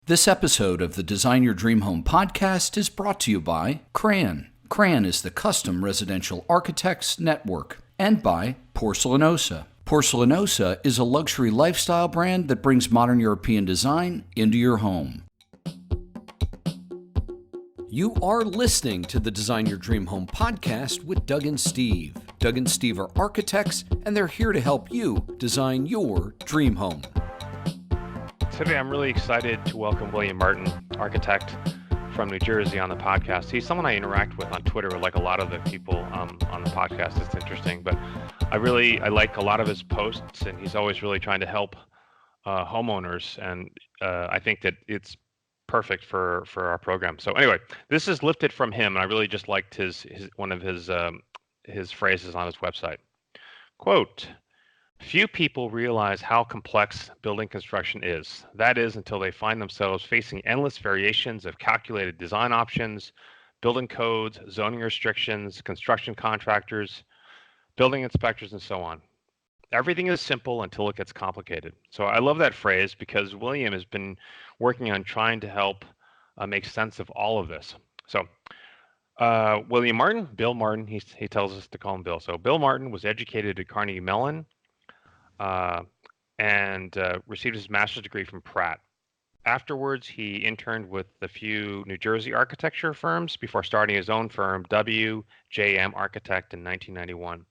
This episode of the Design Your Dream Home podcast is brought to you by C.A.R.B. C.A.R.B is the Custom Residential Architects Network, and by Porcelanosa. Porcelanosa is a luxury lifestyle brand that brings modern European design into your home. You are listening to the Design Your Dream Home podcast with Doug and Steve. Doug and Steve are architects, and they're here to help you design your dream home. Today, I'm really excited to welcome William Martin, architect from New Jersey, on the podcast. He's someone I interact with on Twitter, like a lot of the people on the podcast. It's interesting, but I like a lot of his posts, and he's always really trying to help homeowners, and I think that it's perfect for our program. So anyway, this is lifted from him, and I really just liked one of his phrases on his website. Quote, "Few people realize how complex building construction is. That is, until they find themselves facing endless variations of calculated design options, building codes, zoning restrictions, construction contractors, building inspectors, and so on. Everything is simple until it gets complicated." So I love that phrase because William has been working on trying to help make sense of all of this. So William Martin, Bill Martin, he tells us to call him Bill. So Bill Martin was educated at Carnegie-Mellon and received his master's degree from Pratt. Afterwards, he interned with a few New Jersey architecture firms before starting his own firm, WJM Architect, in 1991.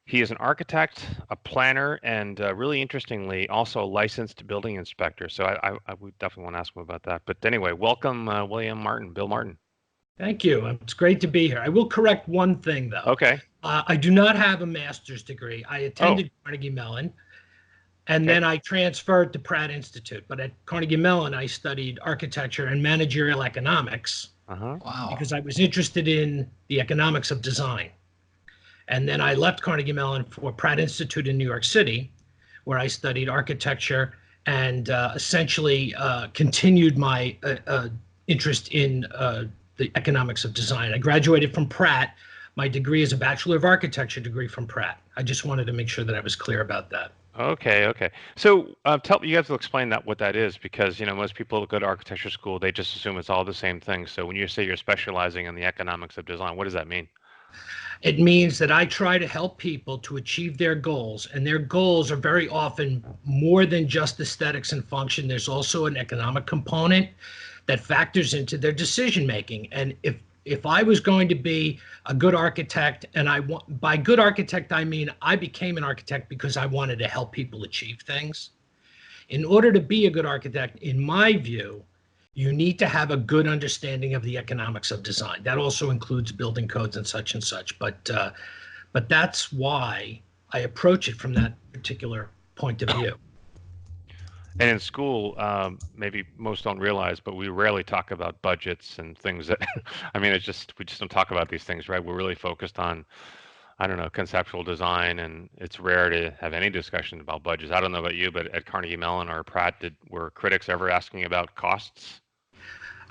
He is an architect, a planner, and really interestingly, also a licensed building inspector. So I would definitely want to ask him about that. But anyway, welcome, William Martin, Bill Martin. Thank you. It's great to be here. I will correct one thing, though. Okay. I do not have a master's degree. I attended Carnegie-Mellon, and then I transferred to Pratt Institute. But at Carnegie-Mellon, I studied architecture and managerial economics. Wow. Because I was interested in the economics of design. And then I left Carnegie-Mellon for Pratt Institute in New York City, where I studied architecture and essentially continued my interest in the economics of design. I graduated from Pratt. My degree is a Bachelor of Architecture degree from Pratt. I just wanted to make sure that I was clear about that. Okay. So you have to explain what that is, because most people go to architecture school, they just assume it's all the same thing. So when you say you're specializing in the economics of design, what does that mean? It means that I try to help people to achieve their goals, and their goals are very often more than just aesthetics and function. There's also an economic component that factors into their decision making. And if I was going to be a good architect, and by good architect I mean I became an architect because I wanted to help people achieve things. In order to be a good architect, in my view, you need to have a good understanding of the economics of design. That also includes building codes and such. But that's why I approach it from that particular point of view. And in school, maybe most don't realize, but we rarely talk about budgets and things that, we just don't talk about these things, right? We're really focused on, conceptual design, and it's rare to have any discussion about budgets. I don't know about you, but at Carnegie-Mellon or Pratt, were critics ever asking about costs?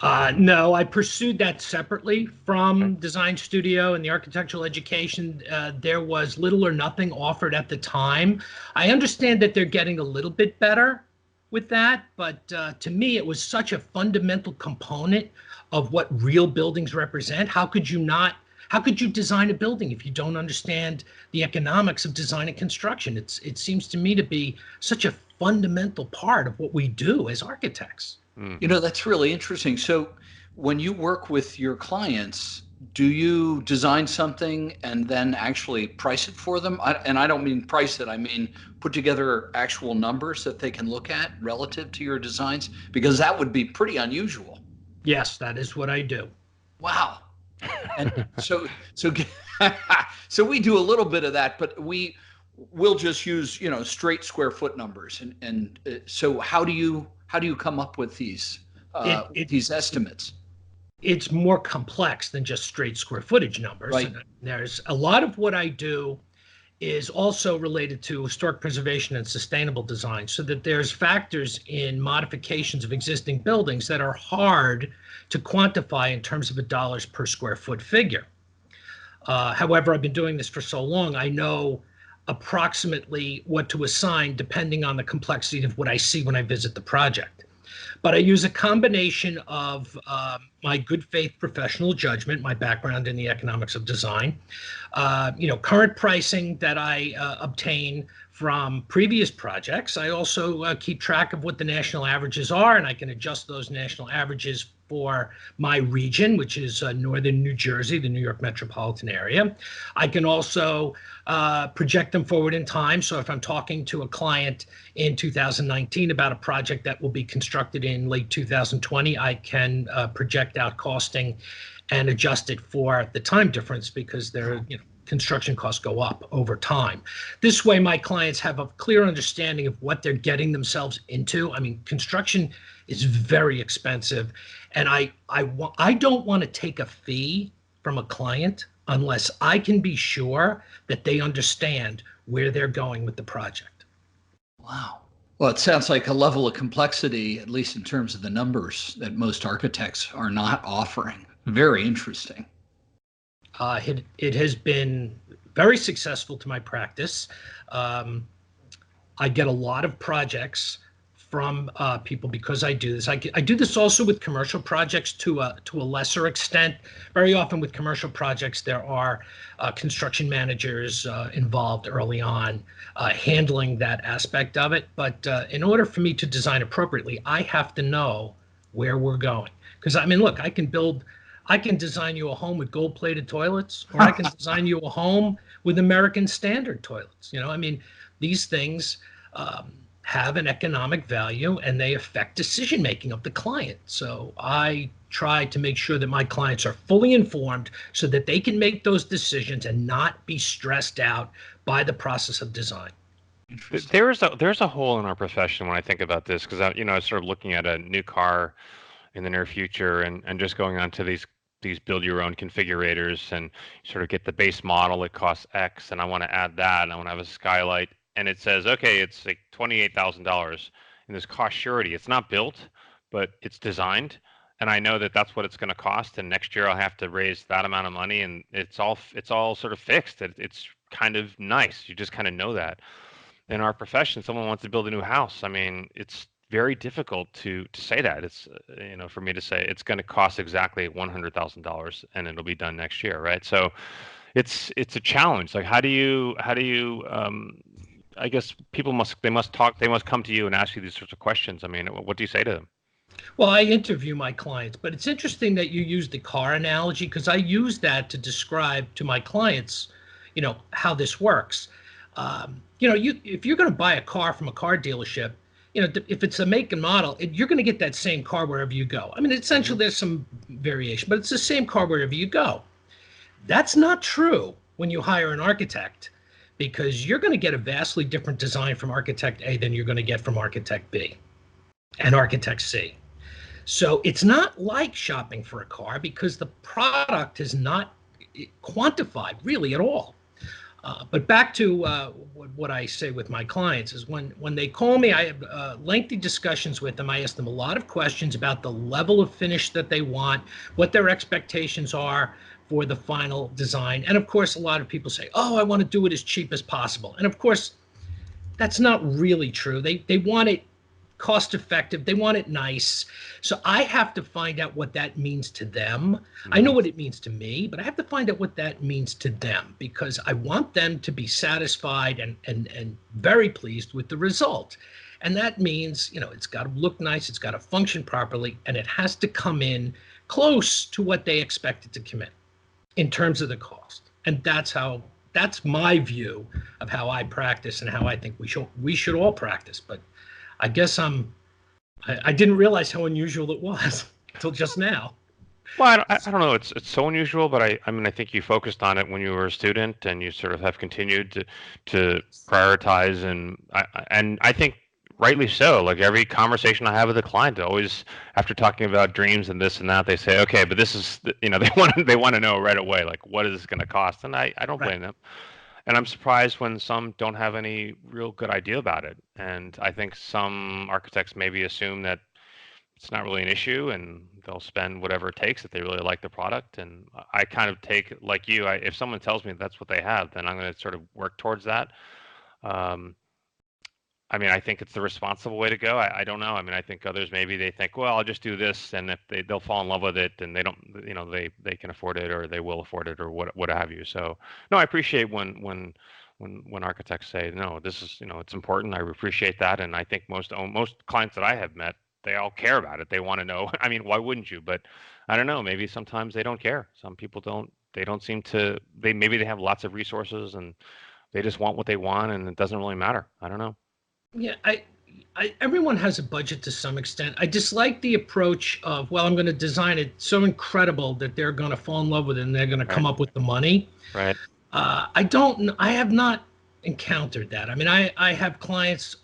No, I pursued that separately from design studio and the architectural education. There was little or nothing offered at the time. I understand that they're getting a little bit better with that, but to me, it was such a fundamental component of what real buildings represent. How could you design a building if you don't understand the economics of design and construction? It seems to me to be such a fundamental part of what we do as architects. That's really interesting. So when you work with your clients, do you design something and then actually price it for them? And I don't mean price it, I mean put together actual numbers that they can look at relative to your designs, because that would be pretty unusual. Yes, that is what I do. Wow. And so we do a little bit of that, but we'll just use, straight square foot numbers. And so how do you come up with these estimates? It's more complex than just straight square footage numbers. Right. There's a lot of what I do is also related to historic preservation and sustainable design, so that there's factors in modifications of existing buildings that are hard to quantify in terms of a dollars per square foot figure. However, I've been doing this for so long, I know approximately what to assign depending on the complexity of what I see when I visit the project. But I use a combination of my good faith professional judgment, my background in the economics of design, current pricing that I obtain from previous projects. I also keep track of what the national averages are, and I can adjust those national averages for my region, which is northern New Jersey, the New York metropolitan area. I can also project them forward in time. So if I'm talking to a client in 2019 about a project that will be constructed in late 2020, I can project out costing and adjust it for the time difference, because construction costs go up over time. This way, my clients have a clear understanding of what they're getting themselves into. I mean, construction is very expensive, and I don't want to take a fee from a client unless I can be sure that they understand where they're going with the project. Wow. Well, it sounds like a level of complexity, at least in terms of the numbers, that most architects are not offering. Very interesting. It has been very successful to my practice. I get a lot of projects from people because I do this. I do this also with commercial projects to a lesser extent. Very often with commercial projects, there are construction managers involved early on handling that aspect of it. But in order for me to design appropriately, I have to know where we're going. Because I mean, look, I can design you a home with gold-plated toilets, or I can design you a home with American Standard toilets. I mean, these things have an economic value, and they affect decision-making of the client. So I try to make sure that my clients are fully informed so that they can make those decisions and not be stressed out by the process of design. There's a hole in our profession when I think about this, because I was sort of looking at a new car in the near future, and just going on to these build your own configurators, and sort of get the base model. It costs X, and I want to add that, and I want to have a skylight, and it says, okay, it's like $28,000, and there's cost surety. It's not built, but it's designed, and I know that that's what it's going to cost, and next year I'll have to raise that amount of money, and it's all sort of fixed. It's kind of nice. You just kind of know that. In our profession, someone wants to build a new house. I mean, it's very difficult to say that. It's for me to say it's going to cost exactly $100,000 and it'll be done next year, right? So it's a challenge. Like, how do you I guess people must come to you and ask you these sorts of questions. I mean, what do you say to them? Well, I interview my clients, but it's interesting that you use the car analogy, because I use that to describe to my clients, how this works. If you're going to buy a car from a car dealership, if it's a make and model, you're going to get that same car wherever you go. I mean, essentially, there's some variation, but it's the same car wherever you go. That's not true when you hire an architect, because you're going to get a vastly different design from architect A than you're going to get from architect B and architect C. So it's not like shopping for a car, because the product is not quantified really at all. But back to what I say with my clients is when they call me, I have lengthy discussions with them. I ask them a lot of questions about the level of finish that they want, what their expectations are for the final design. And of course, a lot of people say, oh, I want to do it as cheap as possible. And of course, that's not really true. They want it cost effective. They want it nice. So I have to find out what that means to them. I know what it means to me, but I have to find out what that means to them, because I want them to be satisfied and very pleased with the result. And that means, it's got to look nice, it's got to function properly, and it has to come in close to what they expect it to come in terms of the cost. And that's my view of how I practice and how I think we should all practice. But I guess I didn't realize how unusual it was until just now. Well, I don't know. It's so unusual, but I mean, I think you focused on it when you were a student, and you sort of have continued to prioritize, and I think rightly so. Like, every conversation I have with a client, always, after talking about dreams and this and that, they say, okay, but this is, they want to know right away, like, what is this going to cost? And I don't blame them. And I'm surprised when some don't have any real good idea about it. And I think some architects maybe assume that it's not really an issue, and they'll spend whatever it takes if they really like the product. And I kind of take, like you, if someone tells me that's what they have, then I'm going to sort of work towards that. I mean, I think it's the responsible way to go. I don't know. I mean, I think others maybe they think, well, I'll just do this, and if they'll fall in love with it, and they don't, they can afford it, or they will afford it, or what have you. So, no, I appreciate when architects say, no, this is, it's important. I appreciate that, and I think most clients that I have met, they all care about it. They want to know. I mean, why wouldn't you? But I don't know. Maybe sometimes they don't care. Some people don't. They don't seem to. Maybe they have lots of resources and they just want what they want, and it doesn't really matter. I don't know. Yeah, everyone has a budget to some extent. I dislike the approach of, well, I'm going to design it so incredible that they're going to fall in love with it and they're going to come up with the money. Right. I have not encountered that. I mean, I have clients,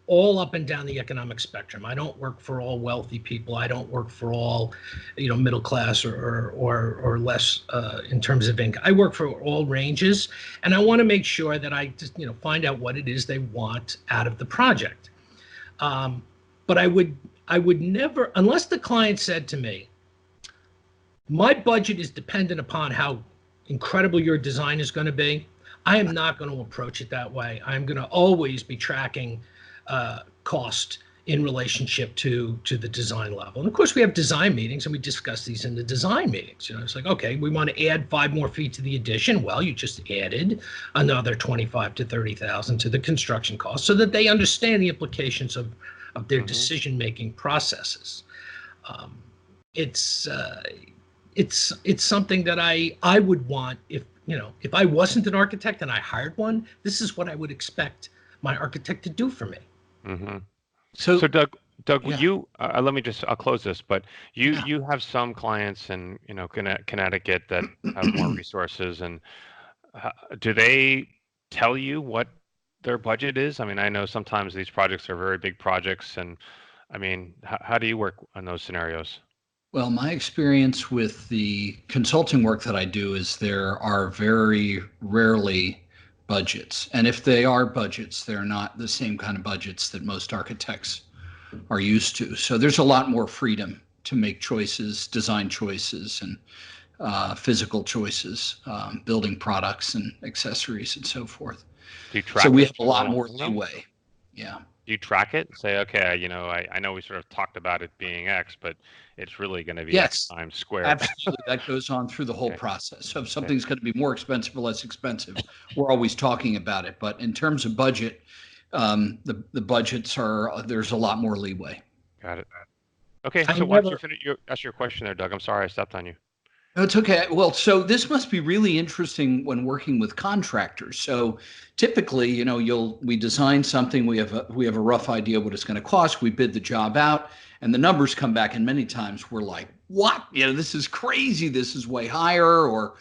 all up and down the economic spectrum. I don't work for all wealthy people. I don't work for all, middle class or less in terms of income. I work for all ranges, and I want to make sure that I just, find out what it is they want out of the project. But I would never, unless the client said to me, my budget is dependent upon how incredible your design is going to be, I am not going to approach it that way. I'm going to always be tracking cost in relationship to the design level. And of course, we have design meetings, and we discuss these in the design meetings. It's like, okay, we want to add 5 more feet to the addition. Well, you just added another 25 to 30,000 to the construction cost, so that they understand the implications of their decision-making processes. It's something that I would want if I wasn't an architect and I hired one. This is what I would expect my architect to do for me. Mm-hmm. So Doug, yeah. I'll close this, but you have some clients in Connecticut that have more resources, and do they tell you what their budget is? I mean, I know sometimes these projects are very big projects, and I mean, how do you work on those scenarios? Well, my experience with the consulting work that I do is there are very rarely budgets. And if they are budgets, they're not the same kind of budgets that most architects are used to. So there's a lot more freedom to make choices, design choices, and physical choices, building products and accessories and so forth. Do you track So we it? have a lot more leeway. Yeah. Do you track it and say, okay, I know we sort of talked about it being X, but it's really going to be X times squared. Absolutely. That goes on through the whole process. So if something's going to be more expensive or less expensive, we're always talking about it. But in terms of budget, the budgets there's a lot more leeway. Got it. Okay. So once you finish, that's your question there, Doug. I'm sorry I stepped on you. No, it's okay. Well, so this must be really interesting when working with contractors. So typically, we design something, we have a rough idea what it's going to cost, we bid the job out, and the numbers come back, and many times we're like, what? This is crazy. This is way higher, or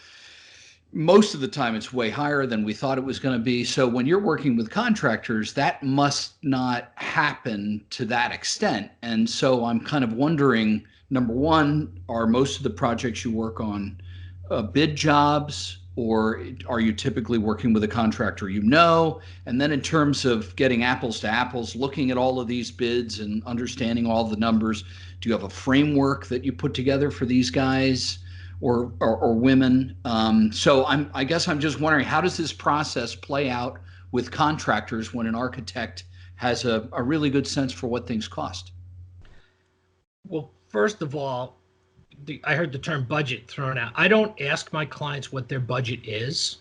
most of the time it's way higher than we thought it was going to be. So when you're working with contractors, that must not happen to that extent. And so I'm kind of wondering, number one, are most of the projects you work on bid jobs, or are you typically working with a contractor And then in terms of getting apples to apples, looking at all of these bids and understanding all the numbers, do you have a framework that you put together for these guys or women? So I guess I'm just wondering, how does this process play out with contractors when an architect has a really good sense for what things cost? Well, first of all, I heard the term budget thrown out. I don't ask my clients what their budget is.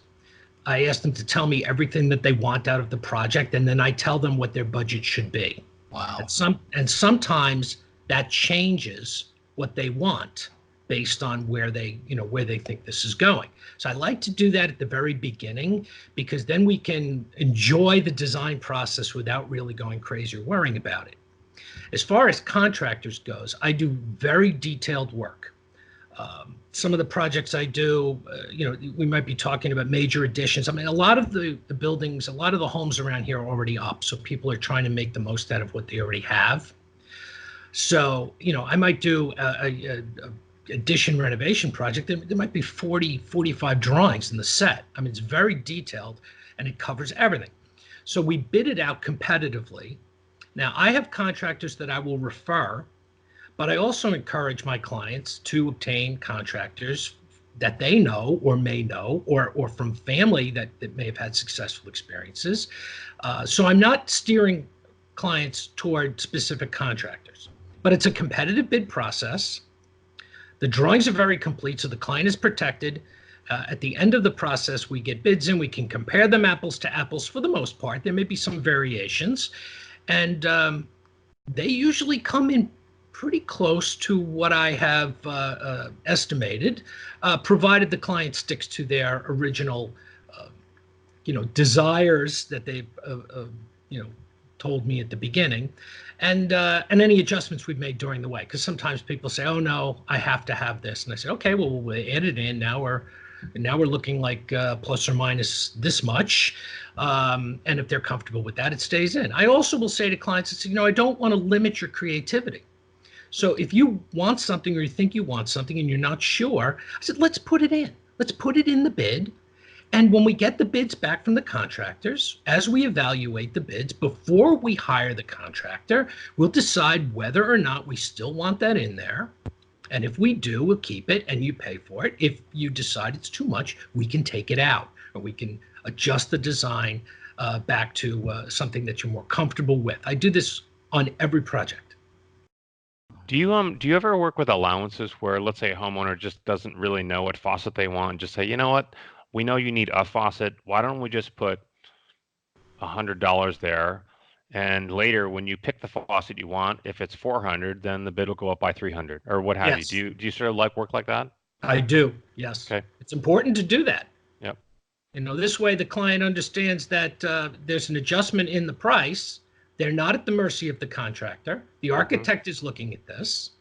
I ask them to tell me everything that they want out of the project, and then I tell them what their budget should be. Wow. And sometimes that changes what they want based on where they think this is going. So I like to do that at the very beginning, because then we can enjoy the design process without really going crazy or worrying about it. As far as contractors goes, I do very detailed work. Some of the projects I do, we might be talking about major additions. I mean, a lot of the buildings, a lot of the homes around here are already up, so people are trying to make the most out of what they already have. So, I might do a addition renovation project. There might be 40, 45 drawings in the set. I mean, it's very detailed, and it covers everything. So we bid it out competitively. Now, I have contractors that I will refer, but I also encourage my clients to obtain contractors that they know or may know, or from family that may have had successful experiences. So I'm not steering clients toward specific contractors, but it's a competitive bid process. The drawings are very complete, so the client is protected. At the end of the process, we get bids in, we can compare them apples to apples for the most part. There may be some variations, and they usually come in pretty close to what I have estimated, provided the client sticks to their original, desires that they've, told me at the beginning, and any adjustments we've made during the way. Because sometimes people say, "Oh no, I have to have this," and I say, "Okay, well we'll add it in. Now we're looking like plus or minus this much." And if they're comfortable with that, it stays in. I also will say to clients, I don't want to limit your creativity. So if you want something or you think you want something and you're not sure, I said, let's put it in. Let's put it in the bid. And when we get the bids back from the contractors, as we evaluate the bids before we hire the contractor, we'll decide whether or not we still want that in there. And if we do, we'll keep it and you pay for it. If you decide it's too much, we can take it out, or we can adjust the design back to something that you're more comfortable with. I do this on every project. Do you ever work with allowances where, let's say, a homeowner just doesn't really know what faucet they want? Just say, you know what, we know you need a faucet. Why don't we just put $100 there? And later, when you pick the faucet you want, if it's $400, then the bid will go up by $300 or what have Yes. you. Do you sort of work like that? I do. Yes. Okay. It's important to do that. Yep. This way the client understands that there's an adjustment in the price. They're not at the mercy of the contractor. The architect is looking at this.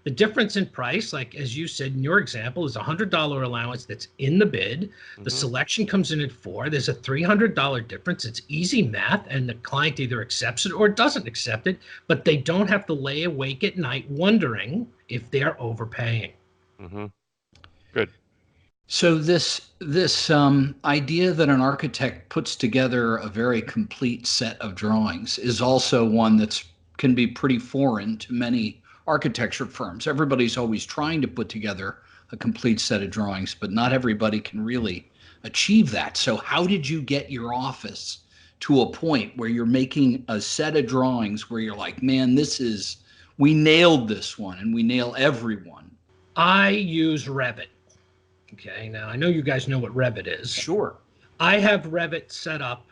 The difference in price, like as you said in your example, is a $100 allowance that's in the bid. The selection comes in at $400. There's a $300 difference. It's easy math, and the client either accepts it or doesn't accept it, but they don't have to lay awake at night wondering if they're overpaying. Good. So this idea that an architect puts together a very complete set of drawings is also one that's can be pretty foreign to many architecture firms. Everybody's always trying to put together a complete set of drawings, but not everybody can really achieve that. So how did you get your office to a point where you're making a set of drawings where you're like, man, we nailed this one, and we nail every one? I use Revit. Okay, now I know you guys know what Revit is. Sure. I have Revit set up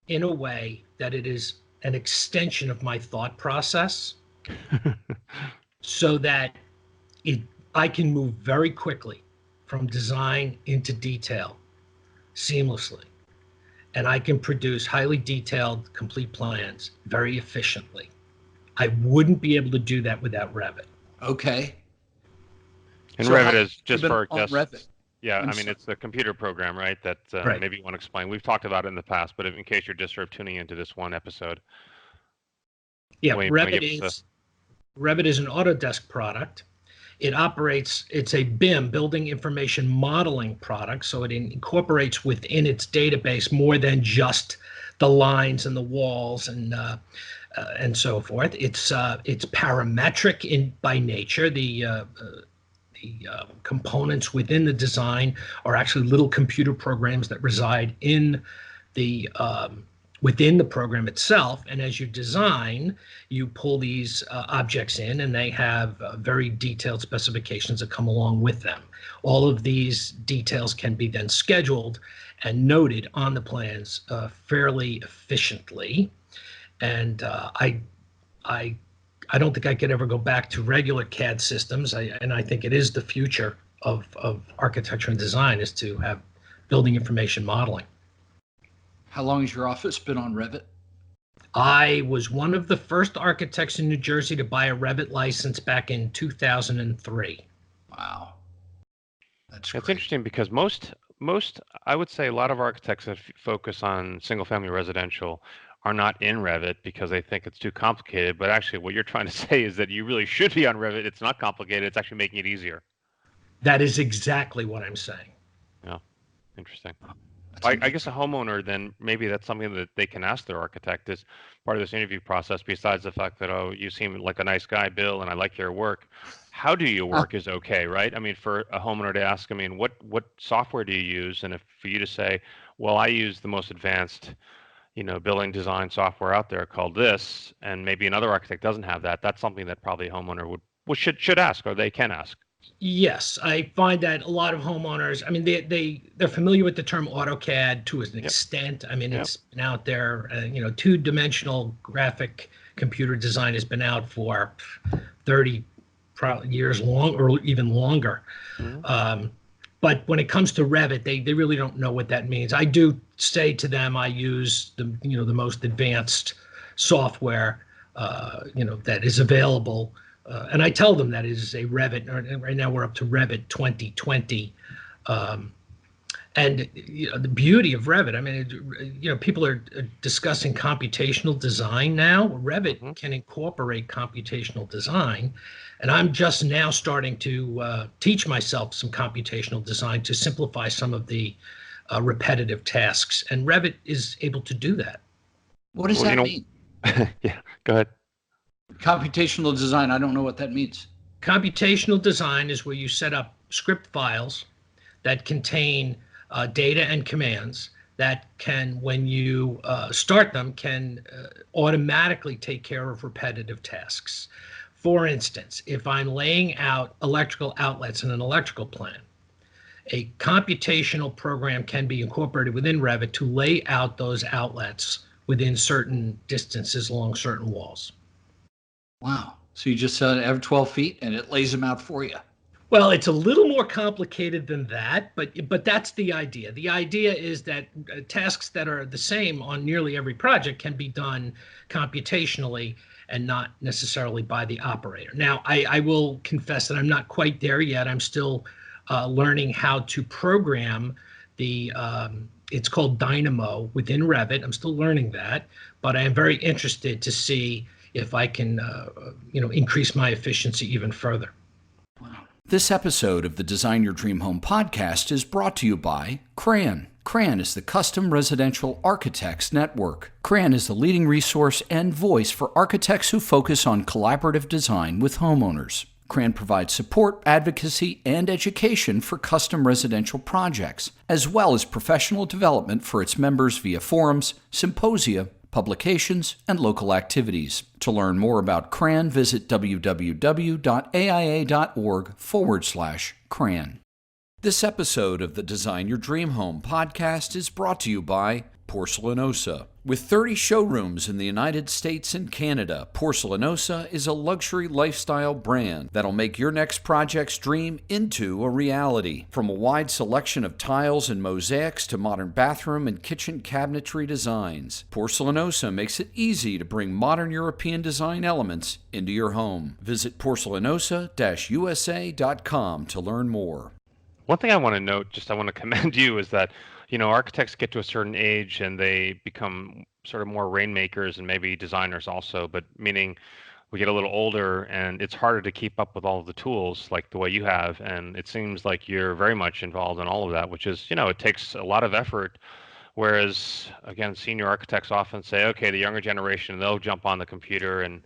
in a way that it is an extension of my thought process so that I can move very quickly from design into detail seamlessly. And I can produce highly detailed, complete plans very efficiently. I wouldn't be able to do that without Revit. Okay. And So Revit is just for Revit. Yeah, I mean, it's the computer program, right? That Right. Maybe you want to explain. We've talked about it in the past, but in case you're just sort of tuning into this one episode. Yeah, Revit is an Autodesk product. It's a BIM, Building Information Modeling product, so it incorporates within its database more than just the lines and the walls and so forth. It's parametric by nature. The components within the design are actually little computer programs that reside in the within the program itself. And as you design, you pull these objects in, and they have very detailed specifications that come along with them. All of these details can be then scheduled and noted on the plans fairly efficiently. And I don't think I could ever go back to regular CAD systems. And I think it is the future of architecture and design, is to have building information modeling. How long has your office been on Revit? I was one of the first architects in New Jersey to buy a Revit license back in 2003. Wow. That's interesting because most, I would say a lot of architects that focus on single family residential are not in Revit because they think it's too complicated. But actually what you're trying to say is that you really should be on Revit. It's not complicated. It's actually making it easier. That is exactly what I'm saying. Yeah. Interesting. I guess a homeowner, then maybe that's something that they can ask their architect as part of this interview process, besides the fact that, oh, you seem like a nice guy, Bill, and I like your work. How do you work is okay, right? I mean, for a homeowner to ask, I mean, what software do you use? And if for you to say, well, I use the most advanced, building design software out there called this, and maybe another architect doesn't have that, that's something that probably a homeowner should ask, or they can ask. Yes, I find that a lot of homeowners, I mean, they're familiar with the term AutoCAD to an extent. I mean, Yep. it's been out there, two-dimensional graphic computer design has been out for 30 years long or even longer. Mhm. But when it comes to Revit, they really don't know what that means. I do say to them, I use the most advanced software, that is available. And I tell them that is a Revit. Right now we're up to Revit 2020. And the beauty of Revit, I mean, people are discussing computational design now. Revit can incorporate computational design. And I'm just now starting to teach myself some computational design to simplify some of the repetitive tasks. And Revit is able to do that. What does that mean? Yeah, go ahead. Computational design, I don't know what that means. Computational design is where you set up script files that contain data and commands that can, when you start them, can automatically take care of repetitive tasks. For instance, if I'm laying out electrical outlets in an electrical plan, a computational program can be incorporated within Revit to lay out those outlets within certain distances along certain walls. Wow. So you just have 12 feet and it lays them out for you. Well, it's a little more complicated than that, but that's the idea. The idea is that tasks that are the same on nearly every project can be done computationally and not necessarily by the operator. Now, I will confess that I'm not quite there yet. I'm still learning how to program it's called Dynamo within Revit. I'm still learning that, but I am very interested to see if I can, increase my efficiency even further. Wow. This episode of the Design Your Dream Home podcast is brought to you by C.A.R.B. C.A.R.B is the Custom Residential Architects Network. C.A.R.B is the leading resource and voice for architects who focus on collaborative design with homeowners. C.A.R.B provides support, advocacy, and education for custom residential projects, as well as professional development for its members via forums, symposia, publications, and local activities. To learn more about C.A.R.B, visit www.aia.org/CRAN. This episode of the Design Your Dream Home podcast is brought to you by Porcelanosa. With 30 showrooms in the United States and Canada, Porcelanosa is a luxury lifestyle brand that'll make your next project's dream into a reality. From a wide selection of tiles and mosaics to modern bathroom and kitchen cabinetry designs, Porcelanosa makes it easy to bring modern European design elements into your home. Visit porcelanosa-usa.com to learn more. One thing I want to note, I want to commend you, is that architects get to a certain age and they become sort of more rainmakers and maybe designers also, but meaning we get a little older and it's harder to keep up with all of the tools like the way you have. And it seems like you're very much involved in all of that, which is, it takes a lot of effort. Whereas, again, senior architects often say, okay, the younger generation, they'll jump on the computer and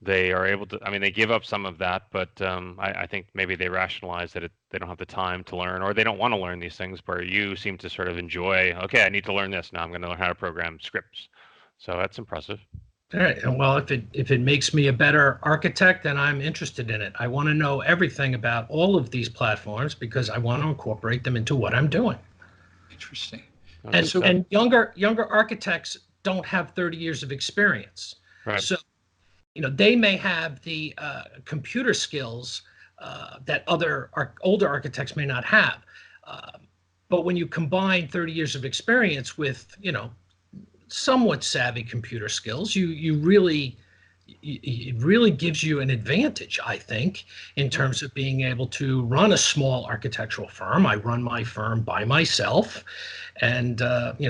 they are able to, they give up some of that, but I think maybe they rationalize that they don't have the time to learn, or they don't want to learn these things, where you seem to sort of enjoy, okay, I need to learn this. Now I'm going to learn how to program scripts. So that's impressive. All right. Well, if it makes me a better architect, then I'm interested in it. I want to know everything about all of these platforms because I want to incorporate them into what I'm doing. Interesting. And younger architects don't have 30 years of experience. Right. So they may have the computer skills that older architects may not have. But when you combine 30 years of experience with, somewhat savvy computer skills, it really gives you an advantage, I think, in terms of being able to run a small architectural firm. I run my firm by myself, and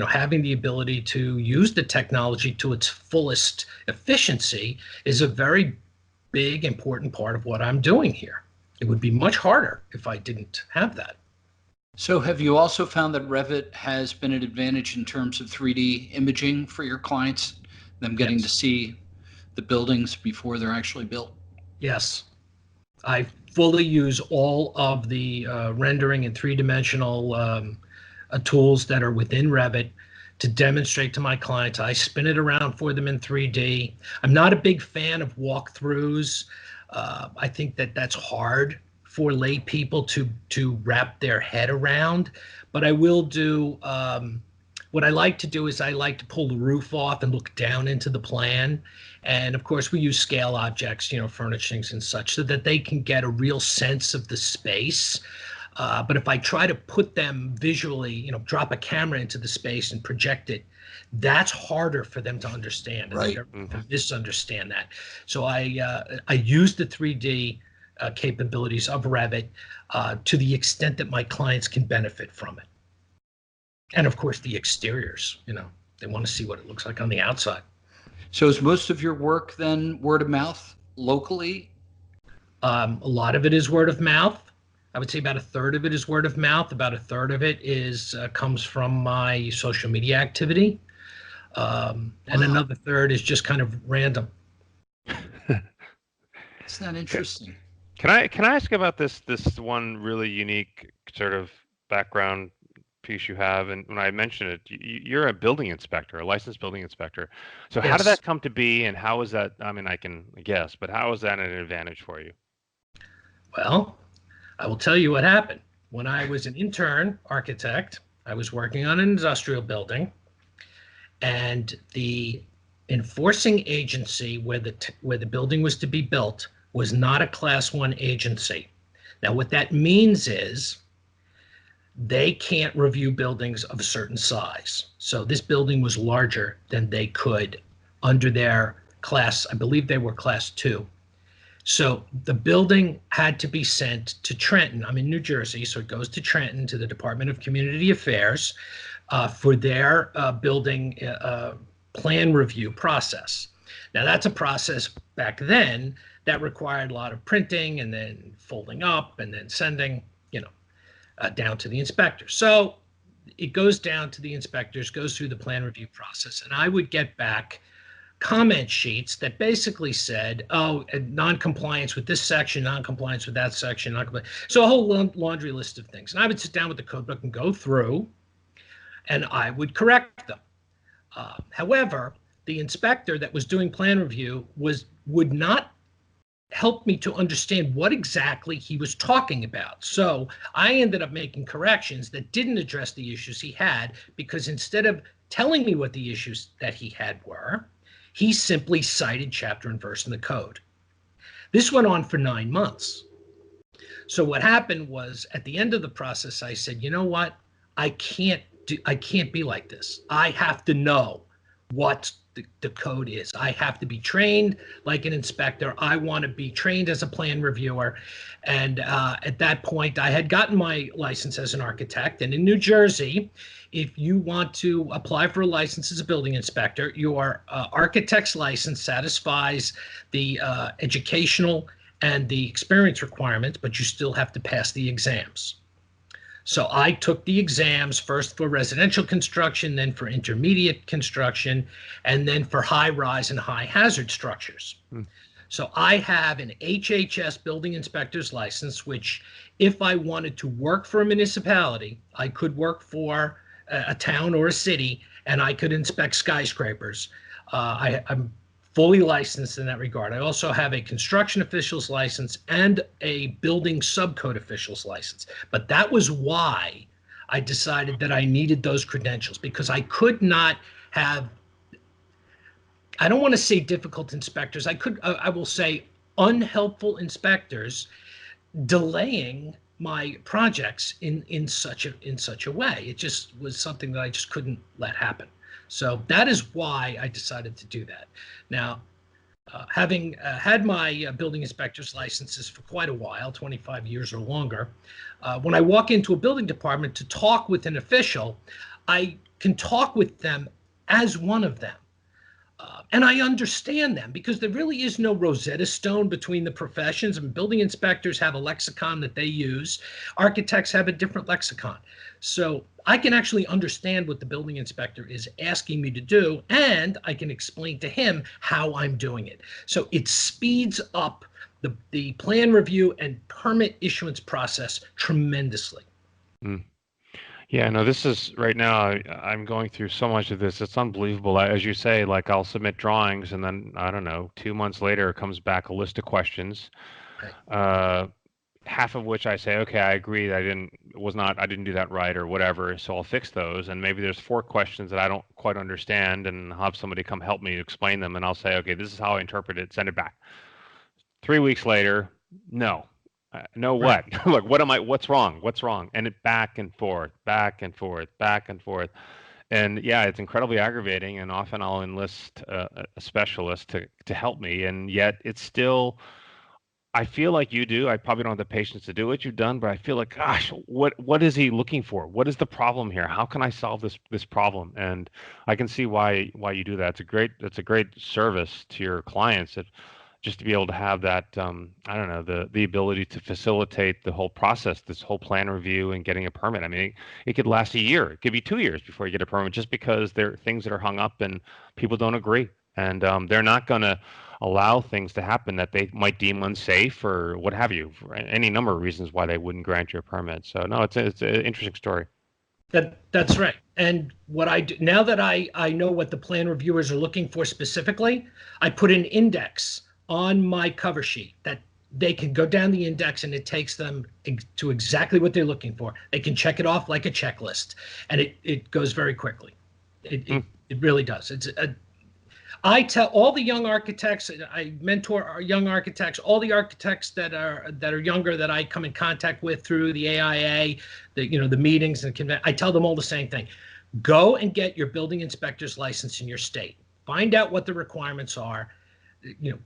having the ability to use the technology to its fullest efficiency is a very big, important part of what I'm doing here. It would be much harder if I didn't have that. So have you also found that Revit has been an advantage in terms of 3D imaging for your clients, them getting to Yes. see the buildings before they're actually built? Yes. I fully use all of the rendering and three-dimensional tools that are within Revit to demonstrate to my clients. I spin it around for them in 3D. I'm not a big fan of walkthroughs. I think that that's hard for lay people to wrap their head around. But I will do what I like to do is I like to pull the roof off and look down into the plan. And of course, we use scale objects, furnishings and such, so that they can get a real sense of the space. But if I try to put them visually, drop a camera into the space and project it, that's harder for them to understand, and Right. they misunderstand that. So I use the 3D capabilities of Revit to the extent that my clients can benefit from it. And of course, the exteriors, they want to see what it looks like on the outside. So is most of your work then word of mouth locally? A lot of it is word of mouth. I would say about a third of it is word of mouth. About a third of it comes from my social media activity. And another third is just kind of random. Isn't that interesting? Can I ask about this one really unique sort of background piece you have? And when I mentioned it, you're a building inspector, a licensed building inspector. So how did Yes. that come to be, and how is that? I mean, I can guess, but how is that an advantage for you? Well, I will tell you what happened. When I was an intern architect, I was working on an industrial building, and the enforcing agency where the building was to be built was not a Class 1 agency. Now, what that means is they can't review buildings of a certain size. So this building was larger than they could under their class. I believe they were Class 2. So the building had to be sent to Trenton. I'm in New Jersey, so it goes to Trenton, to the Department of Community Affairs, for their building plan review process. Now, that's a process back then that required a lot of printing and then folding up and then sending, down to the inspector. So it goes down to the inspectors, goes through the plan review process, and I would get back comment sheets that basically said, oh, non-compliance with this section, non-compliance with that section, so a whole laundry list of things. And I would sit down with the code book and go through, and I would correct them. However, the inspector that was doing plan review would not help me to understand what exactly he was talking about. So I ended up making corrections that didn't address the issues he had, because instead of telling me what the issues that he had were, he simply cited chapter and verse in the code. This went on for 9 months. So what happened was, at the end of the process, I said, you know what? I can't be like this. I have to know what the code is. I have to be trained like an inspector. I want to be trained as a plan reviewer. And at that point, I had gotten my license as an architect. And in New Jersey, if you want to apply for a license as a building inspector, your architect's license satisfies the educational and the experience requirements, but you still have to pass the exams. So I took the exams first for residential construction, then for intermediate construction, and then for high rise and high hazard structures. So I have an HHS building inspector's license, which if I wanted to work for a municipality, I could work for a town or a city, and I could inspect skyscrapers. I'm fully licensed in that regard. I also have a construction official's license and a building subcode official's license. But that was why I decided that I needed those credentials, because I could not have, I don't want to say difficult inspectors, I will say unhelpful inspectors delaying my projects in such a way. It just was something that I just couldn't let happen. So that is why I decided to do that. Now, having had my building inspector's licenses for quite a while, 25 years or longer, when I walk into a building department to talk with an official, I can talk with them as one of them. And I understand them because there really is no Rosetta Stone between the professions. And building inspectors have a lexicon that they use. Architects have a different lexicon. So I can actually understand what the building inspector is asking me to do, and I can explain to him how I'm doing it. So it speeds up the plan review and permit issuance process tremendously. Mm. Yeah, no, this is right now, I'm going through so much of this. It's unbelievable. As you say, like I'll submit drawings and then, I don't know, 2 months later, it comes back a list of questions, Right. half of which I say, okay, I agree. I didn't do that right or whatever. So I'll fix those. And maybe there's 4 questions that I don't quite understand, and I'll have somebody come help me explain them. And I'll say, okay, this is how I interpret it. Send it back. 3 weeks later, no. No, what? Right. Look, what's wrong? What's wrong? And it back and forth, back and forth, back and forth. And yeah, it's incredibly aggravating. And often I'll enlist a specialist to help me. And yet it's still, I feel like you do. I probably don't have the patience to do what you've done, but I feel like, gosh, what is he looking for? What is the problem here? How can I solve this problem? And I can see why you do that. It's a great service to your clients. Just to be able to have that, I don't know, the ability to facilitate the whole process, this whole plan review and getting a permit. I mean, it could last a year. It could be 2 years before you get a permit, just because there are things that are hung up and people don't agree. And they're not going to allow things to happen that they might deem unsafe or what have you, for any number of reasons why they wouldn't grant you a permit. So no, it's an interesting story. That's right. And what I do now that I know what the plan reviewers are looking for specifically, I put an index on my cover sheet that they can go down the index and it takes them to exactly what they're looking for. They can check it off like a checklist, and it goes very quickly. It really does. I tell all the young architects, I mentor our young architects, all the architects that are younger that I come in contact with through the AIA, the meetings and I tell them all the same thing. Go and get your building inspector's license in your state. Find out what the requirements are.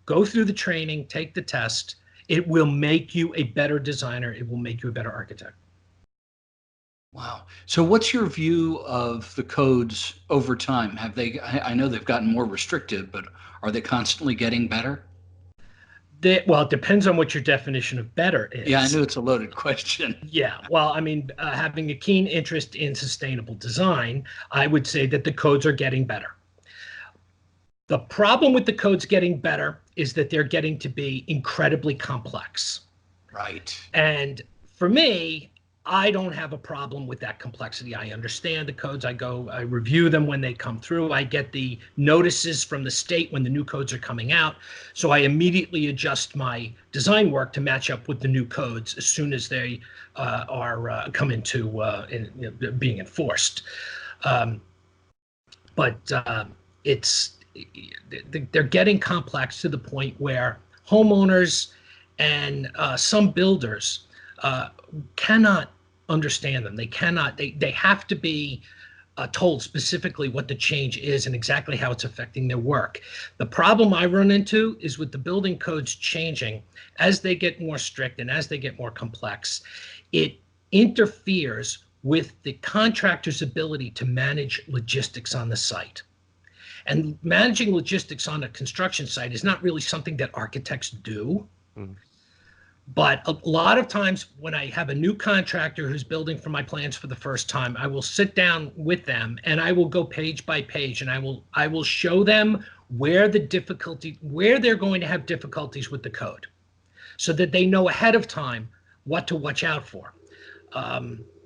Go through the training, take the test. It will make you a better designer. It will make you a better architect. Wow. So what's your view of the codes over time? I know they've gotten more restrictive, but are they constantly getting better? Well, it depends on what your definition of better is. Yeah, I know it's a loaded question. Yeah. Well, I mean, having a keen interest in sustainable design, I would say that the codes are getting better. The problem with the codes getting better is that they're getting to be incredibly complex. Right. And for me, I don't have a problem with that complexity. I understand the codes. I review them when they come through. I get the notices from the state when the new codes are coming out. So I immediately adjust my design work to match up with the new codes as soon as they come into being enforced. They're getting complex to the point where homeowners and some builders cannot understand them. They have to be told specifically what the change is and exactly how it's affecting their work. The problem I run into is with the building codes changing as they get more strict and as they get more complex, it interferes with the contractor's ability to manage logistics on the site. And managing logistics on a construction site is not really something that architects do. Mm. But a lot of times when I have a new contractor who's building for my plans for the first time, I will sit down with them and I will go page by page and I will show them where they're going to have difficulties with the code so that they know ahead of time what to watch out for.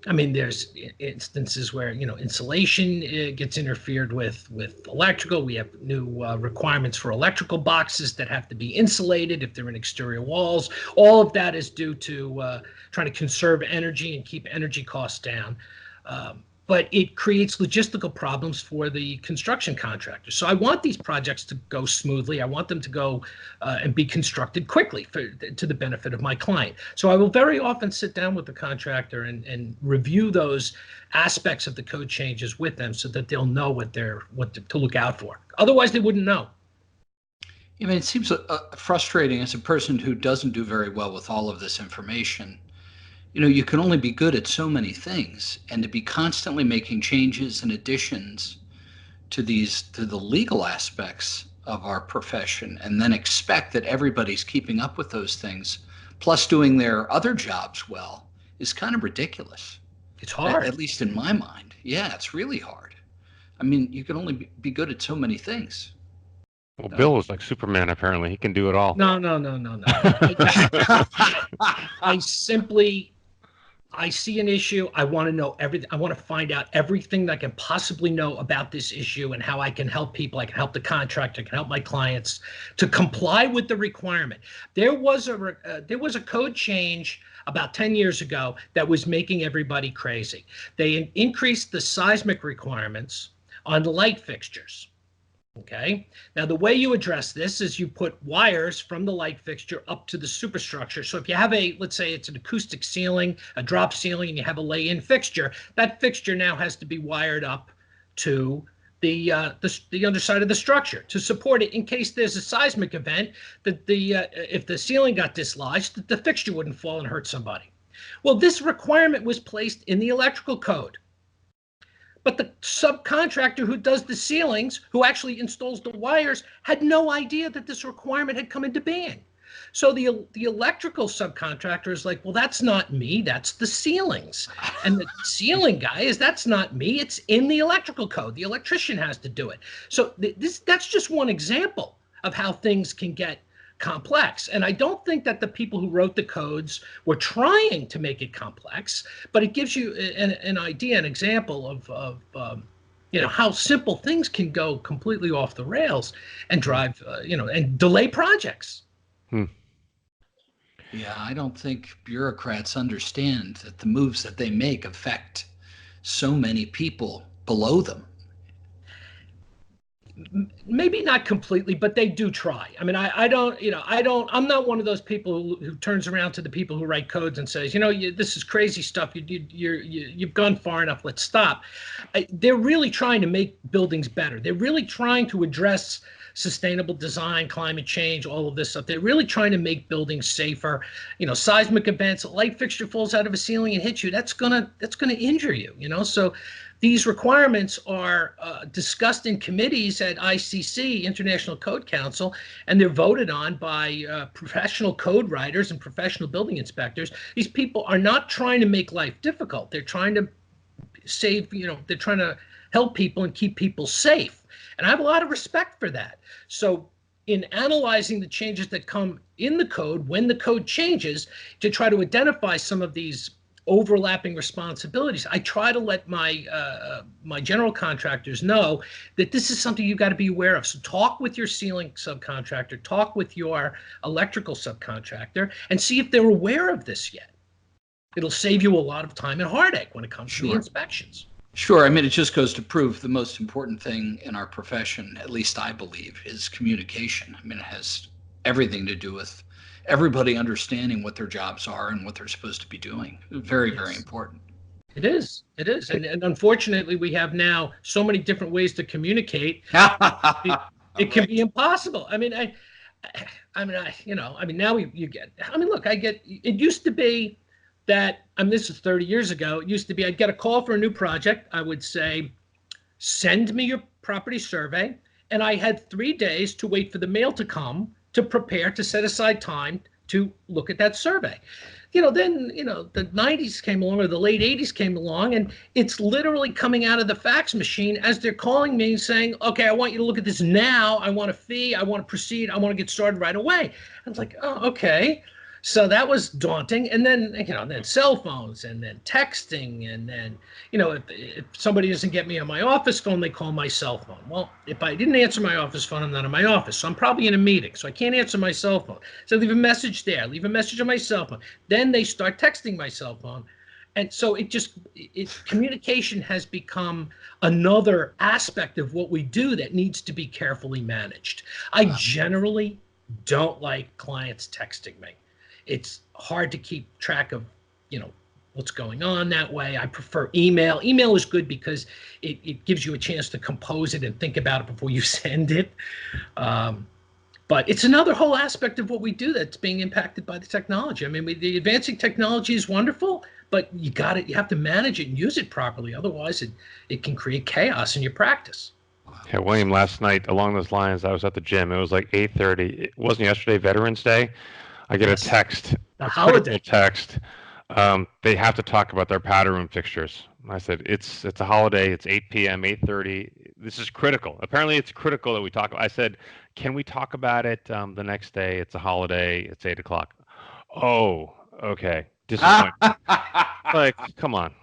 I mean, there's instances where, insulation gets interfered with electrical. We have new requirements for electrical boxes that have to be insulated if they're in exterior walls. All of that is due to trying to conserve energy and keep energy costs down. But it creates logistical problems for the construction contractors. So I want these projects to go smoothly. I want them to go and be constructed quickly to the benefit of my client. So I will very often sit down with the contractor and review those aspects of the code changes with them so that they'll know what to look out for. Otherwise, they wouldn't know. I mean, it seems frustrating as a person who doesn't do very well with all of this information. You can only be good at so many things, and to be constantly making changes and additions to the legal aspects of our profession and then expect that everybody's keeping up with those things, plus doing their other jobs well, is kind of ridiculous. It's hard. At least in my mind. Yeah, it's really hard. I mean, you can only be good at so many things. Well, Bill is like Superman, apparently. He can do it all. No. I see an issue. I want to know everything. I want to find out everything that I can possibly know about this issue and how I can help people. I can help the contractor. I can help my clients to comply with the requirement. There was a code change about 10 years ago that was making everybody crazy. They increased the seismic requirements on light fixtures. Okay. Now, the way you address this is you put wires from the light fixture up to the superstructure. So if you have let's say it's an acoustic ceiling, a drop ceiling, and you have a lay-in fixture, that fixture now has to be wired up to the underside of the structure to support it in case there's a seismic event that if the ceiling got dislodged, that the fixture wouldn't fall and hurt somebody. Well, this requirement was placed in the electrical code. But the subcontractor who does the ceilings, who actually installs the wires, had no idea that this requirement had come into being. So the electrical subcontractor is like, well, that's not me, that's the ceilings. And the ceiling guy is, that's not me, it's in the electrical code. The electrician has to do it. So that's just one example of how things can get complex. And I don't think that the people who wrote the codes were trying to make it complex, but it gives you an idea, an example of how simple things can go completely off the rails and drive, and delay projects. Yeah, I don't think bureaucrats understand that the moves that they make affect so many people below them. Maybe not completely, but they do try. I mean, I'm not one of those people who turns around to the people who write codes and says, this is crazy stuff. You've gone far enough. Let's stop. They're really trying to make buildings better. They're really trying to address sustainable design, climate change, all of this stuff. They're really trying to make buildings safer. Seismic events, a light fixture falls out of a ceiling and hits you. That's gonna injure you. So these requirements are discussed in committees at ICC, International Code Council, and they're voted on by professional code writers and professional building inspectors. These people are not trying to make life difficult. They're trying to save, they're trying to help people and keep people safe. And I have a lot of respect for that. So in analyzing the changes that come in the code, when the code changes, to try to identify some of these overlapping responsibilities, I try to let my my general contractors know that this is something you've got to be aware of. So talk with your ceiling subcontractor, talk with your electrical subcontractor, and see if they're aware of this yet. It'll save you a lot of time and heartache when it comes to the inspections. Sure. I mean, it just goes to prove the most important thing in our profession, at least I believe, is communication. I mean, it has everything to do with everybody understanding what their jobs are and what they're supposed to be doing. Very, very important. It is. And unfortunately, we have now so many different ways to communicate. It can be impossible. I mean, now you get, look, it used to be that, this is 30 years ago. It used to be I'd get a call for a new project. I would say, send me your property survey. And I had 3 days to wait for the mail to come to prepare, to set aside time to look at that survey. Then, the 90s came along, or the late 80s came along, and it's literally coming out of the fax machine as they're calling me saying, okay, I want you to look at this now. I want a fee. I want to proceed. I want to get started right away. I was like, oh, okay. So that was daunting. And then, then cell phones, and then texting, and then, if somebody doesn't get me on my office phone, they call my cell phone. Well, if I didn't answer my office phone, I'm not in my office. So I'm probably in a meeting. So I can't answer my cell phone. So leave a message there, leave a message on my cell phone. Then they start texting my cell phone. And so communication has become another aspect of what we do that needs to be carefully managed. I generally don't like clients texting me. It's hard to keep track of, what's going on that way. I prefer email. Email is good because it gives you a chance to compose it and think about it before you send it. But it's another whole aspect of what we do that's being impacted by the technology. I mean, the advancing technology is wonderful, but you have to manage it and use it properly. Otherwise, it can create chaos in your practice. Yeah, William, last night along those lines, I was at the gym. It was like 8:30. It wasn't yesterday, Veterans Day. I get a Yes, text, the a critical holiday. text. They have to talk about their powder room fixtures. I said, it's a holiday. It's 8 p.m., 8:30. This is critical. Apparently, it's critical that we talk. I said, can we talk about it the next day? It's a holiday. It's 8 o'clock. Oh, okay. Disappointed. Like, come on.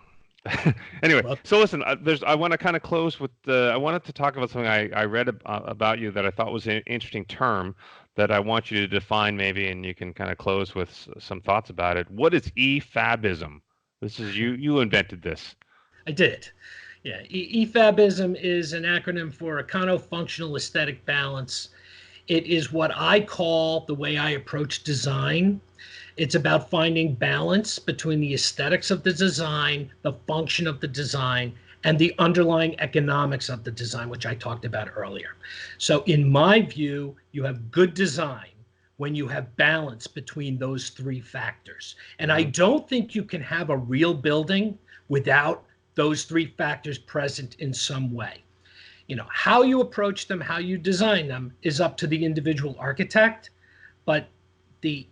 Anyway, Well, so listen, I want to kind of close with I wanted to talk about something I read about you that I thought was an interesting term that I want you to define maybe, and you can kind of close with some thoughts about it. What is EFABism? This is you invented this. I did. Yeah, EFABism is an acronym for Econo-Functional Aesthetic Balance. It is what I call the way I approach design. It's about finding balance between the aesthetics of the design, the function of the design, and the underlying economics of the design, which I talked about earlier. So in my view, you have good design when you have balance between those three factors. And I don't think you can have a real building without those three factors present in some way. How you approach them, how you design them is up to the individual architect, but the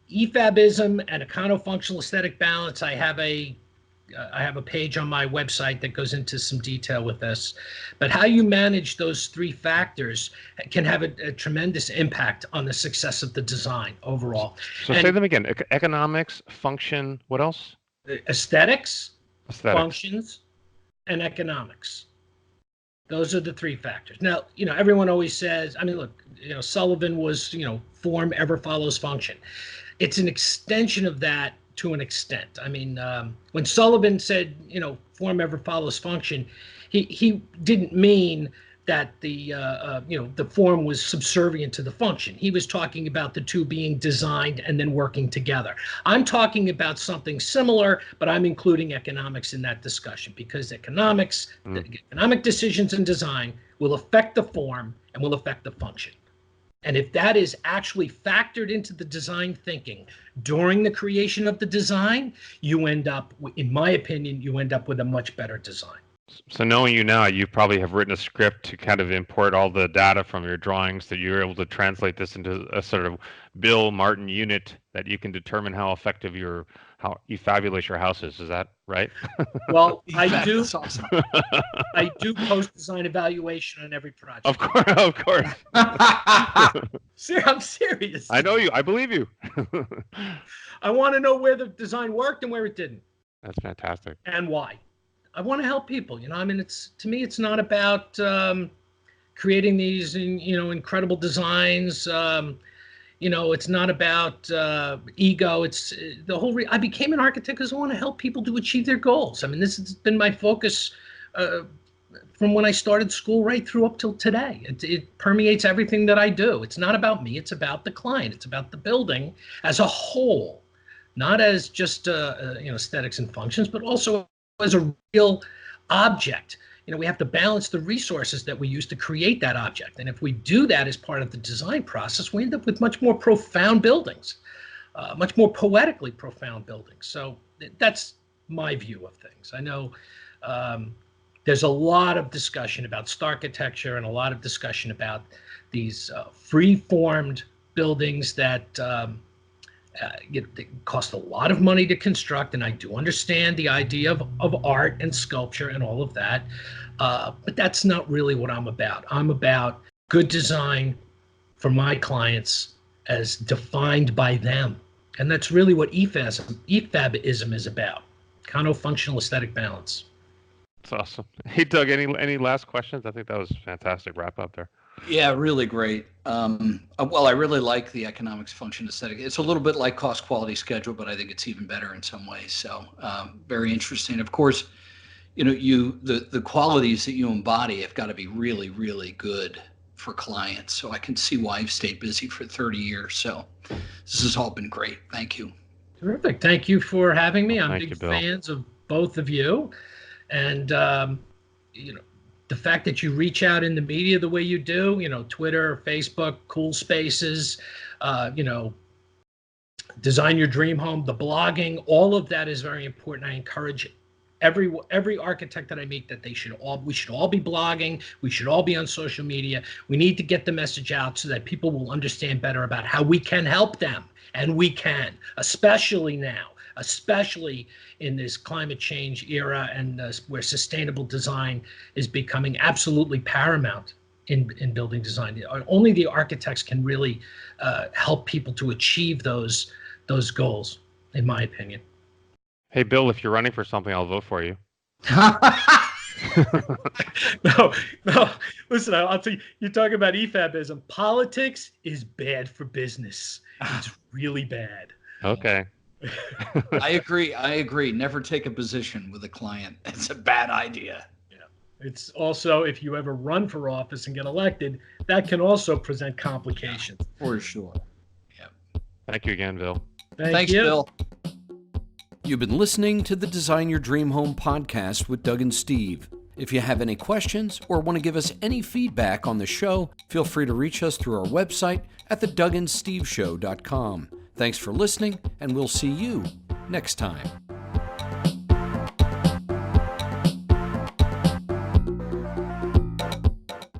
EFABism and econo-functional aesthetic balance, I have a page on my website that goes into some detail with this. But how you manage those three factors can have a tremendous impact on the success of the design overall. So say them again. Economics, function, what else? Aesthetics, Aesthetics. functions, and economics. Those are the three factors. Now, everyone always says, look, Sullivan was, form ever follows function. It's an extension of that to an extent. When Sullivan said, form ever follows function, he didn't mean that the form was subservient to the function. He was talking about the two being designed and then working together. I'm talking about something similar, but I'm including economics in that discussion because economic decisions in design will affect the form and will affect the function. And if that is actually factored into the design thinking during the creation of the design, you end up, in my opinion, with a much better design. So knowing you now, you probably have written a script to kind of import all the data from your drawings that you're able to translate this into a sort of Bill Martin unit that you can determine how effective how EFABulate your house is. Is that right? Well, I do. That's awesome. I do post-design evaluation on every project. Of course. I'm serious. I know you. I believe you. I want to know where the design worked and where it didn't. That's fantastic. And why. I want to help people. To me, it's not about creating these, incredible designs. It's not about ego. It's the whole. I became an architect because I want to help people to achieve their goals. This has been my focus from when I started school right through up till today. It permeates everything that I do. It's not about me. It's about the client. It's about the building as a whole, not as just aesthetics and functions, but also as a real object. We have to balance the resources that we use to create that object. And if we do that as part of the design process, we end up with much more profound buildings, much more poetically profound buildings. So that's my view of things. I know there's a lot of discussion about architecture and a lot of discussion about these free-formed buildings that they cost a lot of money to construct, and I do understand the idea of art and sculpture and all of that, but that's not really what I'm about. I'm about good design for my clients as defined by them, and that's really what EFABism is about, econo-functional aesthetic balance. That's awesome. Hey, Doug, any last questions? I think that was a fantastic wrap up there. Yeah, really great. Well, I really like the economics function aesthetic. It's a little bit like cost quality schedule, but I think it's even better in some ways. So very interesting. Of course, the qualities that you embody have got to be really, really good for clients. So I can see why you've stayed busy for 30 years. So this has all been great. Thank you. Terrific. Thank you for having me. I'm Thank big you, Bill. fans of both of you. And, the fact that you reach out in the media the way you do, Twitter, Facebook, cool spaces, design your dream home, the blogging, all of that is very important. I encourage every architect that I meet that we should all be blogging. We should all be on social media. We need to get the message out so that people will understand better about how we can help them. And we can, especially now, especially in this climate change era and where sustainable design is becoming absolutely paramount in building design. Only the architects can really help people to achieve those goals, in my opinion. Hey, Bill, if you're running for something, I'll vote for you. No. Listen, I'll tell you, you talk about EFABism. Politics is bad for business. It's really bad. Okay. I agree. Never take a position with a client. It's a bad idea. Yeah. It's also, if you ever run for office and get elected, that can also present complications. For sure. Yeah. Thank you again, Bill. Thanks, you. Bill. You've been listening to the Design Your Dream Home podcast with Doug and Steve. If you have any questions or want to give us any feedback on the show, feel free to reach us through our website at thedougandsteveshow.com. Thanks for listening, and we'll see you next time.